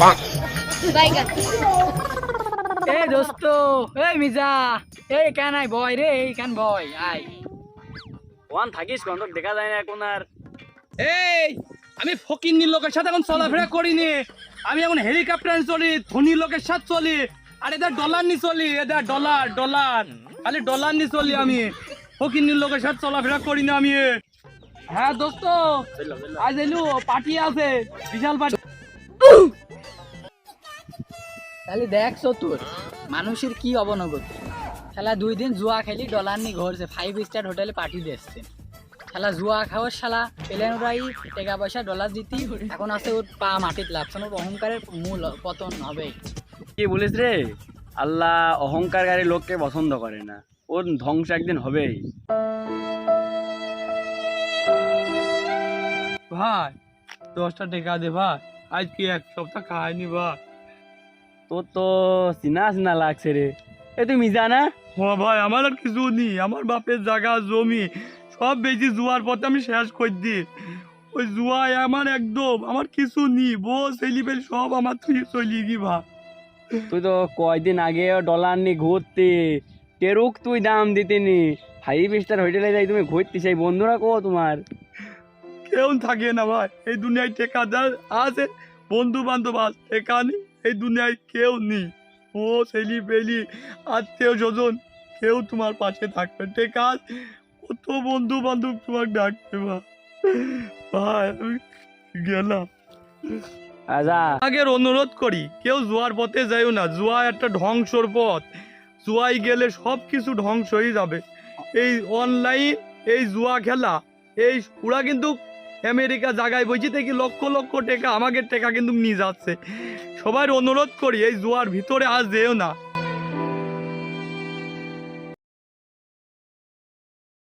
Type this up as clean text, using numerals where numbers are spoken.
বাইগান এ দোস্ত, এই মিজা, এই কেন আই বয় রে, এই কেন বয় আই ওয়ান থাকিস কোন তোকে দেখা যায় না এখন আর। এই আমি ফকিন্নির লোকের সাথে এখন চলাফেরা করিনি, আমি এখন হেলিকপ্টার চলি, ধনী লোকের সাথে চলি, আর এদের ডলার নি চলি, এদের ডলার ডলার খালি ডলার নি চলি, আমি ফকিন্নির লোকের সাথে চলাফেরা করি না আমি। হ্যাঁ দোস্ত, আজ এলু পার্টি আছে, বিশাল পার্টি। তাহলে দেখছো তোর মানুষের কি অবনগতি। শালা 2 দিন জুয়া খেলি ডলার নি ঘরছে, 5 স্টার হোটেলে পার্টি দিচ্ছে। শালা জুয়া খাওয়ার শালা পেলেন ওরাই টাকা পয়সা ডলার দিতি, এখন আছে ওর পা মাটিতে লাগছে, ওর অহংকারের মূল পতন হবে। কি বলিস রে, আল্লাহ অহংকারী লোককে পছন্দ করে না, ওর ধ্বংস একদিন হবেই। ভাই 10টা টাকা দে ভাই, আজ কি 1 সপ্তাহ খাইনি ভাই। তোর তো চিনা চিনা লাগছে রে, এ তুই মিজা না? হ্যাঁ ভাই, আমার আর কিছু নেই, আমার বাপের জায়গা জমি সব বেশি জুয়ার পথে আমি শেষ করে দিই। ওই জুয়ায় আমার একদম আমার কিছু নেই, বউ ছেলিবেল সব আমার তুই চলি কি ভাই। তুই তো কয়দিন আগে ডলার নি ঘুরতে, কেরুক তুই দাম দিতে নি, 5 স্টার হোটেলে যাই তুমি ঘুরতে, সেই বন্ধুরা কো তোমার? কেউ থাকে না ভাই এই দুনিয়ায়, টেকা যার আছে বন্ধু বান্ধব আছে, টেকা নেই এই দুনিয়ায় কেউ নেই। ও ছেলি পেলি আত্মীয় স্বজন কেউ তোমার পাশে থাকবে, টেকা কত বন্ধু বান্ধব তোমাকে ডাকবে ভাই। ভাই আমি গেলাম। আজা আগের অনুরোধ করি, কেউ জুয়ার পথে যাইও না, জুয়া একটা ধ্বংসর পথ, জুয়ায় গেলে সব কিছু ধ্বংস হয়ে যাবে। এই অনলাইন এই জুয়া খেলা, এই ওরা কিন্তু আমেরিকা জায়গায় বইছি থেকে লক্ষ লক্ষ টাকা আমাদের টাকা কিন্তু নিয়ে যাচ্ছে। সবার অনুরোধ করি এই জুয়ার ভিতরে আজ যেও না।